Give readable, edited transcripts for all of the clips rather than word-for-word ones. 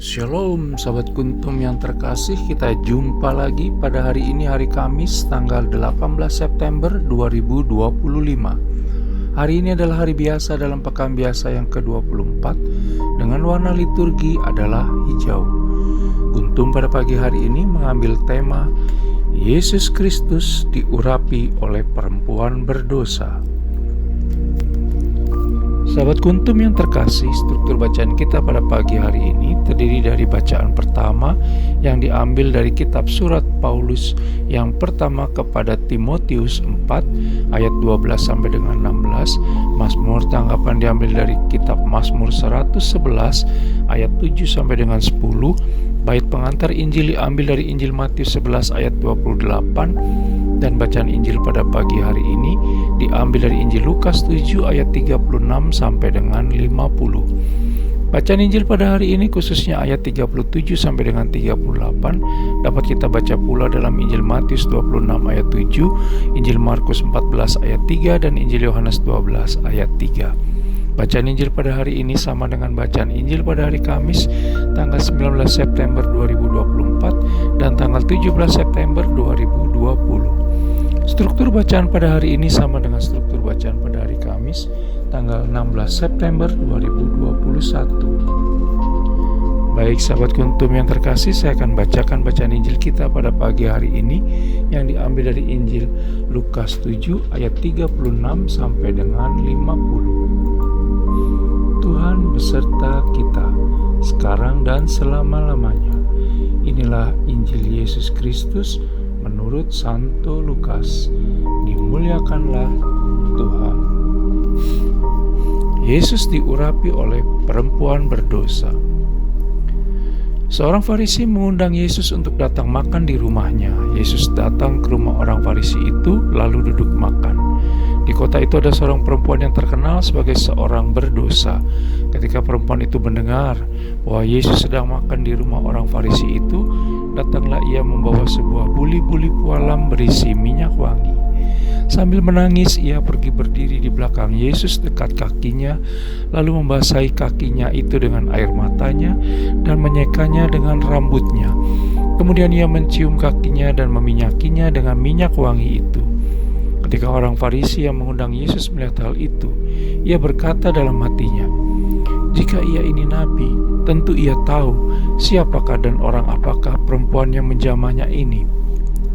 Shalom sahabat Kuntum yang terkasih, kita jumpa lagi pada hari ini, hari Kamis tanggal 18 September 2025. Hari ini adalah hari biasa dalam pekan biasa yang ke-24 dengan warna liturgi adalah hijau. Kuntum pada pagi hari ini mengambil tema Yesus Kristus diurapi oleh perempuan berdosa. Sahabat Kuntum yang terkasih, struktur bacaan kita pada pagi hari ini terdiri dari bacaan pertama yang diambil dari kitab surat Paulus yang pertama kepada Timotius 4 ayat 12 sampai dengan 16. Mazmur tanggapan diambil dari kitab Mazmur 111 ayat 7 sampai dengan 10. Bait pengantar Injil diambil dari Injil Matius 11 ayat 28. Dan bacaan Injil pada pagi hari ini diambil dari Injil Lukas 7 ayat 36 sampai dengan 50. Bacaan Injil pada hari ini khususnya ayat 37 sampai dengan 38 dapat kita baca pula dalam Injil Matius 26 ayat 7, Injil Markus 14 ayat 3 dan Injil Yohanes 12 ayat 3. Bacaan Injil pada hari ini sama dengan bacaan Injil pada hari Kamis tanggal 19 September 2024 dan tanggal 17 September 2020. Struktur bacaan pada hari ini sama dengan struktur bacaan pada hari Kamis tanggal 16 September 2021. Baik sahabat Kuntum yang terkasih, saya akan bacakan bacaan Injil kita pada pagi hari ini yang diambil dari Injil Lukas 7 ayat 36 sampai dengan 50. Tuhan beserta kita sekarang dan selama-lamanya. Inilah Injil Yesus Kristus menurut Santo Lukas. Dimuliakanlah Tuhan. Yesus diurapi oleh perempuan berdosa. Seorang Farisi mengundang Yesus untuk datang makan di rumahnya. Yesus datang ke rumah orang Farisi itu lalu duduk makan. Di kota itu ada seorang perempuan yang terkenal sebagai seorang berdosa. Ketika perempuan itu mendengar bahwa Yesus sedang makan di rumah orang Farisi itu, datanglah ia membawa sebuah buli-buli pualam berisi minyak wangi. Sambil menangis, ia pergi berdiri di belakang Yesus dekat kakinya, lalu membasahi kakinya itu dengan air matanya dan menyekanya dengan rambutnya. Kemudian ia mencium kakinya dan meminyakinya dengan minyak wangi itu. Ketika orang Farisi yang mengundang Yesus melihat hal itu, ia berkata dalam hatinya, "Jika ia ini nabi, tentu ia tahu siapakah dan orang apakah perempuan yang menjamahnya ini.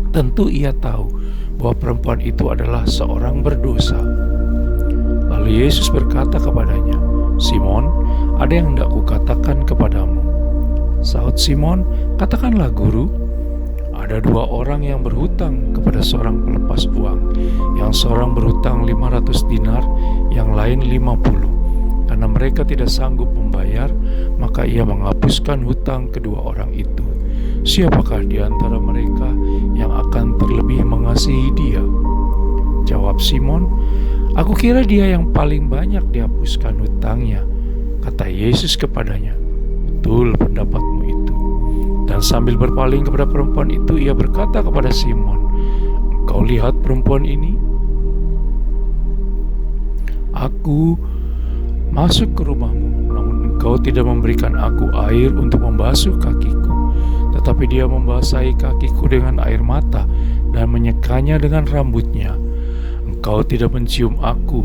Tentu ia tahu bahwa perempuan itu adalah seorang berdosa." Lalu Yesus berkata kepadanya, "Simon, ada yang hendak kukatakan kepadamu." Sahut Simon, "Katakanlah Guru." Ada dua orang yang berhutang kepada seorang pelepas uang. Yang seorang berhutang 500 dinar, yang lain 50. Karena mereka tidak sanggup membayar, maka ia menghapuskan hutang kedua orang itu. Siapakah di antara mereka yang akan terlebih mengasihi dia? Jawab Simon, "Aku kira dia yang paling banyak dihapuskan hutangnya." Kata Yesus kepadanya, "Betul pendapatmu itu." Dan sambil berpaling kepada perempuan itu, ia berkata kepada Simon, "Engkau lihat perempuan ini? Aku masuk ke rumahmu, namun engkau tidak memberikan aku air untuk membasuh kakiku, tetapi dia membasahi kakiku dengan air mata dan menyekanya dengan rambutnya. Engkau tidak mencium aku,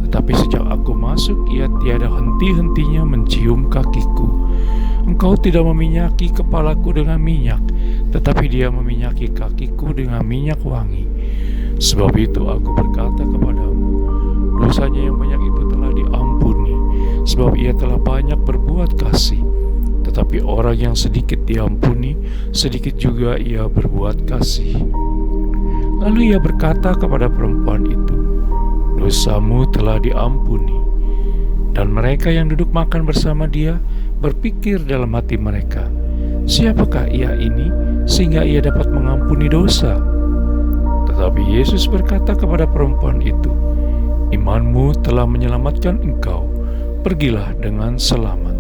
tetapi sejak aku masuk ia tiada henti-hentinya mencium kakiku. Engkau tidak meminyaki kepalaku dengan minyak, tetapi dia meminyaki kakiku dengan minyak wangi. Sebab itu aku berkata kepadamu, dosanya yang banyak itu telah diampuni, sebab ia telah banyak berbuat kasih. Tetapi orang yang sedikit diampuni, sedikit juga ia berbuat kasih." Lalu ia berkata kepada perempuan itu, "Dosamu telah diampuni." Dan mereka yang duduk makan bersama dia berpikir dalam hati mereka, "Siapakah ia ini sehingga ia dapat mengampuni dosa?" Tetapi Yesus berkata kepada perempuan itu, "Imanmu telah menyelamatkan engkau. Pergilah dengan selamat."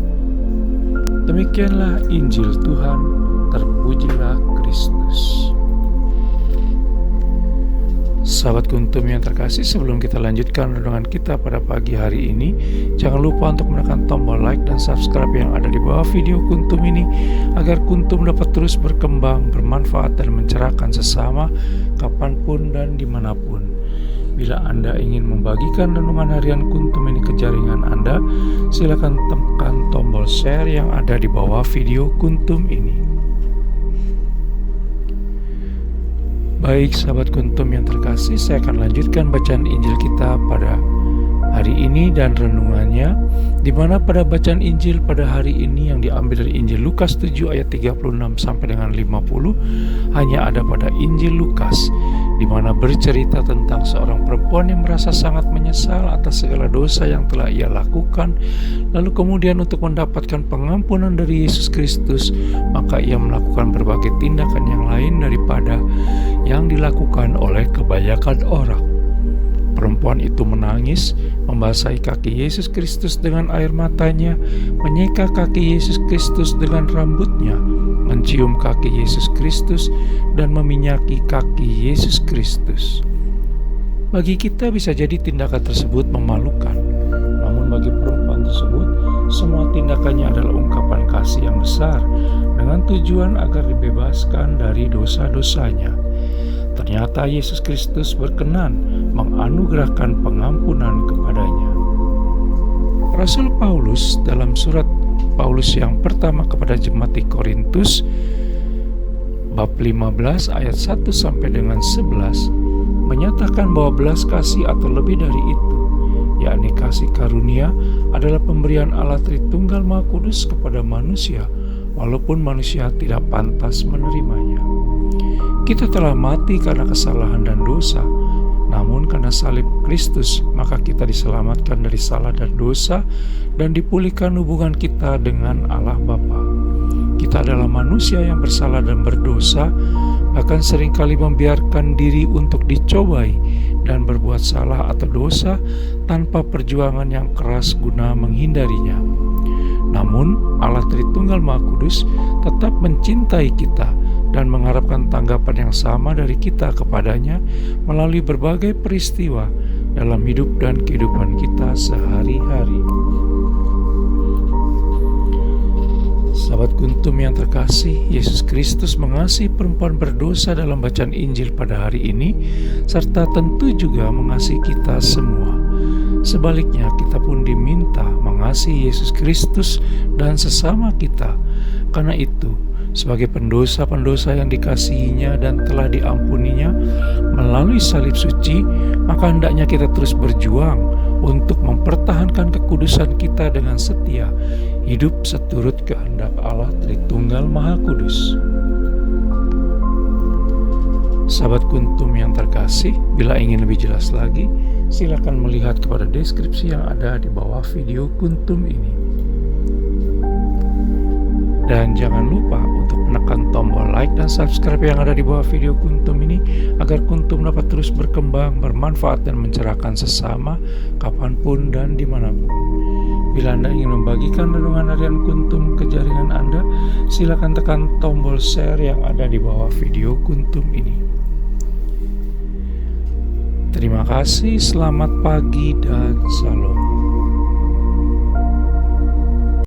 Demikianlah Injil Tuhan. Terpujilah Kristus. Sahabat Kuntum yang terkasih, sebelum kita lanjutkan renungan kita pada pagi hari ini, jangan lupa untuk menekan tombol like dan subscribe yang ada di bawah video Kuntum ini, agar Kuntum dapat terus berkembang, bermanfaat dan mencerahkan sesama kapanpun dan dimanapun. Bila Anda ingin membagikan renungan harian Kuntum ini ke jaringan Anda, silakan tekan tombol share yang ada di bawah video Kuntum ini. Baik sahabat Kuntum yang terkasih, saya akan lanjutkan bacaan Injil kita pada hari ini dan renungannya, di mana pada bacaan Injil pada hari ini yang diambil dari Injil Lukas 7 ayat 36 sampai dengan 50 hanya ada pada Injil Lukas, di mana bercerita tentang seorang perempuan yang merasa sangat menyesal atas segala dosa yang telah ia lakukan. Lalu kemudian untuk mendapatkan pengampunan dari Yesus Kristus, maka ia melakukan berbagai tindakan yang lain daripada yang dilakukan oleh kebanyakan orang. Perempuan itu menangis, membasahi kaki Yesus Kristus dengan air matanya, menyeka kaki Yesus Kristus dengan rambutnya, mencium kaki Yesus Kristus, dan meminyaki kaki Yesus Kristus. Bagi kita bisa jadi tindakan tersebut memalukan, namun bagi perempuan tersebut, semua tindakannya adalah ungkapan kasih yang besar, dengan tujuan agar dibebaskan dari dosa-dosanya. Ternyata Yesus Kristus berkenan menganugerahkan pengampunan kepadanya. Rasul Paulus dalam surat Paulus yang pertama kepada jemaat di Korintus bab 15 ayat 1 sampai dengan 11 menyatakan bahwa belas kasih atau lebih dari itu, yakni kasih karunia, adalah pemberian Allah Tritunggal Maha Kudus kepada manusia, walaupun manusia tidak pantas menerimanya. Kita telah mati karena kesalahan dan dosa, namun karena salib Kristus, maka kita diselamatkan dari salah dan dosa dan dipulihkan hubungan kita dengan Allah Bapa. Kita adalah manusia yang bersalah dan berdosa, bahkan seringkali membiarkan diri untuk dicobai dan berbuat salah atau dosa tanpa perjuangan yang keras guna menghindarinya. Namun Allah Tritunggal Maha Kudus tetap mencintai kita dan mengharapkan tanggapan yang sama dari kita kepadanya melalui berbagai peristiwa dalam hidup dan kehidupan kita sehari-hari. Sahabat Kuntum yang terkasih, Yesus Kristus mengasihi perempuan berdosa dalam bacaan Injil pada hari ini, serta tentu juga mengasihi kita semua. Sebaliknya, kita pun diminta mengasihi Yesus Kristus dan sesama kita. Karena itu, sebagai pendosa-pendosa yang dikasihinya dan telah diampuninya melalui salib suci, maka hendaknya kita terus berjuang untuk mempertahankan kekudusan kita dengan setia, hidup seturut kehendak Allah Tritunggal Maha Kudus. Sahabat Kuntum yang terkasih, bila ingin lebih jelas lagi, silakan melihat kepada deskripsi yang ada di bawah video Kuntum ini. Dan jangan lupa untuk menekan tombol like dan subscribe yang ada di bawah video Kuntum ini, agar Kuntum dapat terus berkembang, bermanfaat dan mencerahkan sesama kapanpun dan dimanapun. Bila Anda ingin membagikan renungan harian Kuntum ke jaringan Anda, silakan tekan tombol share yang ada di bawah video Kuntum ini. Terima kasih, selamat pagi dan salam.